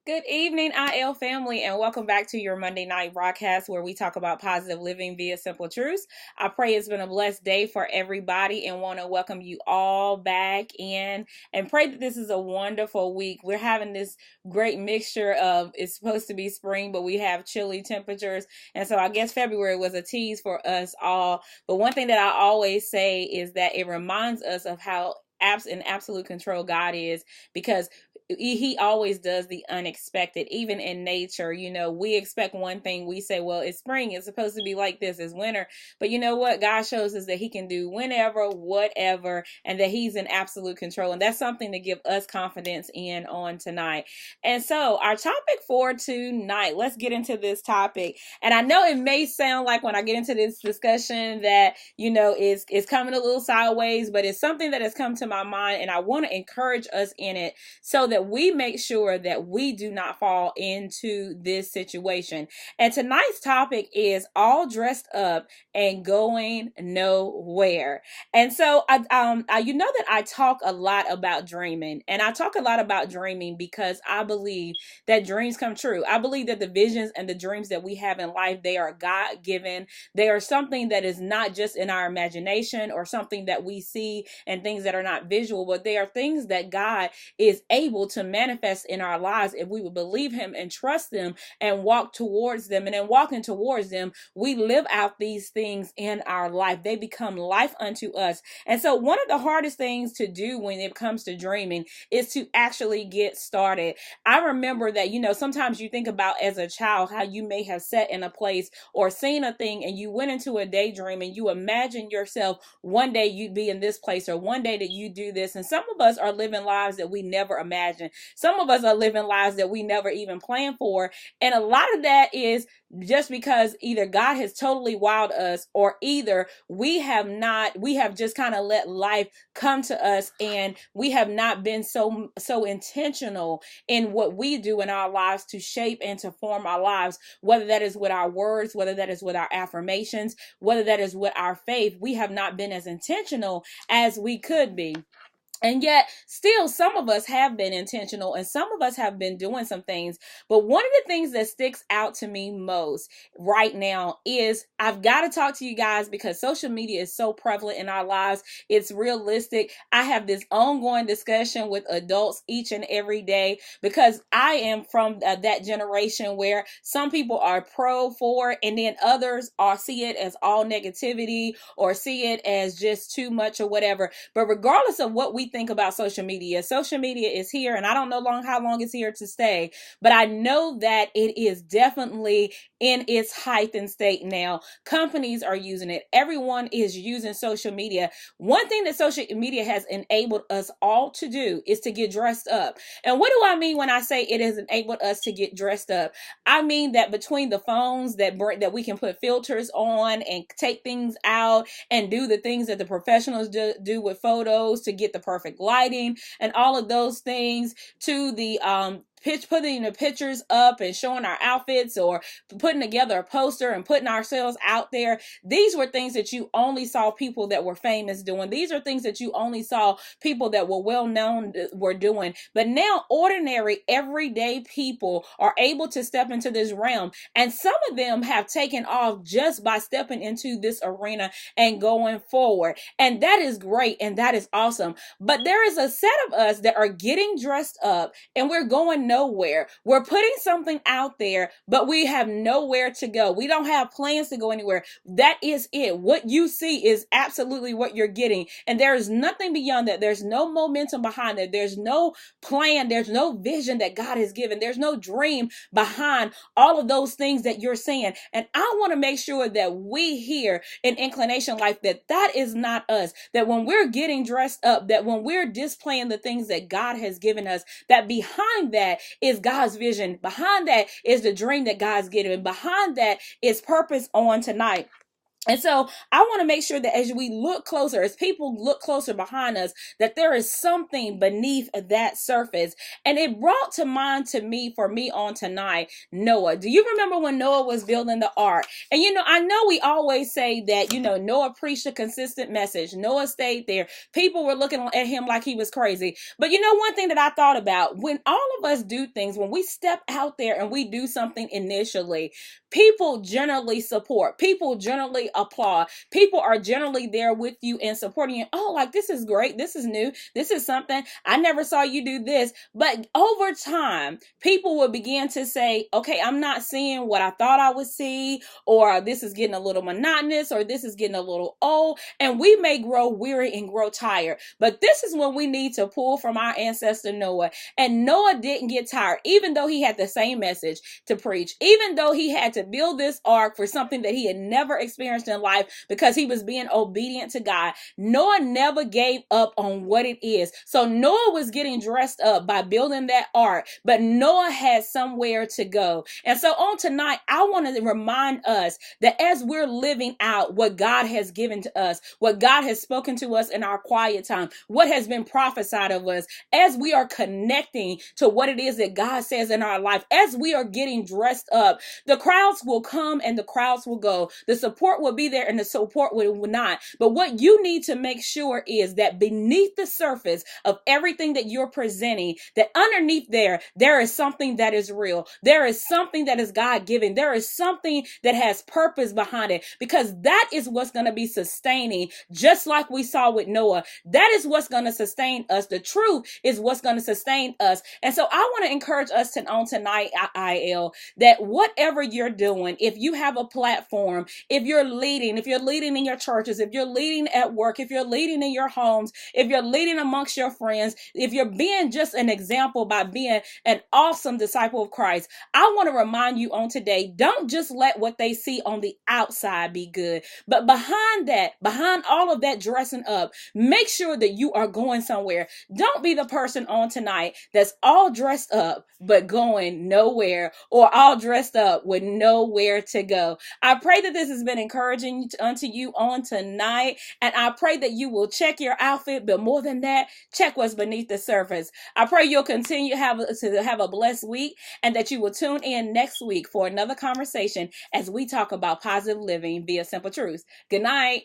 Good evening, IL family, and welcome back to your Monday night broadcast where we talk about positive living via simple truths. I pray it's been a blessed day for everybody and want to welcome you all back in and pray that this is a wonderful week. We're having this great mixture of it's supposed to be spring, but we have chilly temperatures. And so I guess February was a tease for us all. But one thing that I always say is that it reminds us of how in absolute control God is, because he always does the unexpected. Even in nature, we expect one thing. We say, well, it's spring, it's supposed to be like this, it's winter. But you know what? God shows us that he can do whenever, whatever, and that he's in absolute control. And that's something to give us confidence in on tonight. And so our topic for tonight, let's get into this topic. And I know it may sound like when I get into this discussion that, it's coming a little sideways, but it's something that has come to my mind, and I want to encourage us in it so that we make sure that we do not fall into this situation. And tonight's topic is all dressed up and going nowhere. And so you know that I talk a lot about dreaming, and I talk a lot about dreaming because I believe that dreams come true. I believe that the visions and the dreams that we have in life, they are God-given. They are something that is not just in our imagination or something that we see and things that are not visual, but they are things that God is able to manifest in our lives if we would believe him and trust them and walk towards them. And in walking towards them, we live out these things in our life. They become life unto us. And so one of the hardest things to do when it comes to dreaming is to actually get started. I remember that, sometimes you think about as a child how you may have sat in a place or seen a thing and you went into a daydream and you imagine yourself one day you'd be in this place or one day that you do this. And some of us are living lives that we never imagined. Some of us are living lives that we never even planned for. And a lot of that is just because either God has totally wowed us, or either we have just kind of let life come to us, and we have not been so intentional in what we do in our lives to shape and to form our lives, whether that is with our words, whether that is with our affirmations, whether that is with our faith. We have not been as intentional as we could be. And yet, still, some of us have been intentional and some of us have been doing some things. But one of the things that sticks out to me most right now is I've got to talk to you guys because social media is so prevalent in our lives. It's realistic. I have this ongoing discussion with adults each and every day because I am from that generation where some people are for, and then others see it as all negativity or see it as just too much or whatever. But regardless of what we think about social media is here, and I don't know how long it's here to stay, but I know that it is definitely in its heightened state now. Companies are using it. Everyone is using social media. One thing that social media has enabled us all to do is to get dressed up. And what do I mean when I say it has enabled us to get dressed up? I mean that between the phones that we can put filters on and take things out and do the things that the professionals do with photos to get the perfect lighting and all of those things, to the putting the pictures up and showing our outfits, or putting together a poster and putting ourselves out there. These were things that you only saw people that were famous doing. These are things that you only saw people that were well known were doing. But now ordinary, everyday people are able to step into this realm. And some of them have taken off just by stepping into this arena and going forward. And that is great. And that is awesome. But there is a set of us that are getting dressed up and we're going nowhere. We're putting something out there, but we have nowhere to go. We don't have plans to go anywhere. That is it. What you see is absolutely what you're getting. And there is nothing beyond that. There's no momentum behind it. There's no plan. There's no vision that God has given. There's no dream behind all of those things that you're seeing. And I want to make sure that we here in Inclination Life, that is not us. That when we're getting dressed up, that when we're displaying the things that God has given us, that behind that is God's vision. Behind that is the dream that God's given. Behind that is purpose on tonight. And so I want to make sure that as we look closer, as people look closer behind us, that there is something beneath that surface. And it brought to mind to me, for me on tonight, Noah. Do you remember when Noah was building the ark? And I know we always say that, Noah preached a consistent message. Noah stayed there. People were looking at him like he was crazy. But one thing that I thought about, when all of us do things, when we step out there and we do something initially, people generally support, people generally applaud, people are generally there with you and supporting you. Oh, like, this is great, this is new, this is something I never saw you do this. But over time, people will begin to say, okay, I'm not seeing what I thought I would see, or this is getting a little monotonous, or this is getting a little old, and we may grow weary and grow tired. But this is when we need to pull from our ancestor Noah. And Noah didn't get tired, even though he had the same message to preach, even though he had to build this ark for something that he had never experienced in life, because he was being obedient to God. Noah never gave up on what it is. So Noah was getting dressed up by building that ark, but Noah had somewhere to go. And so on tonight, I want to remind us that as we're living out what God has given to us, what God has spoken to us in our quiet time, what has been prophesied of us, as we are connecting to what it is that God says in our life, as we are getting dressed up, the crowds will come and the crowds will go. The support will be there and the support will not. But what you need to make sure is that beneath the surface of everything that you're presenting, that underneath there is something that is real. There is something that is God-given. There is something that has purpose behind it, because that is what's going to be sustaining, just like we saw with Noah. That is what's going to sustain us. The truth is what's going to sustain us. And so I want to encourage us on tonight, IL, that whatever you're doing, if you have a platform, if you're leading in your churches, if you're leading at work, if you're leading in your homes, if you're leading amongst your friends, if you're being just an example by being an awesome disciple of Christ, I want to remind you on today, don't just let what they see on the outside be good, but behind all of that dressing up, make sure that you are going somewhere. Don't be the person on tonight that's all dressed up but going nowhere, or all dressed up with nowhere to go. I pray that this has been encouraging unto you on tonight, and I pray that you will check your outfit, but more than that, check what's beneath the surface. I pray you'll continue to have a blessed week, and that you will tune in next week for another conversation as we talk about positive living via simple truths. Good night.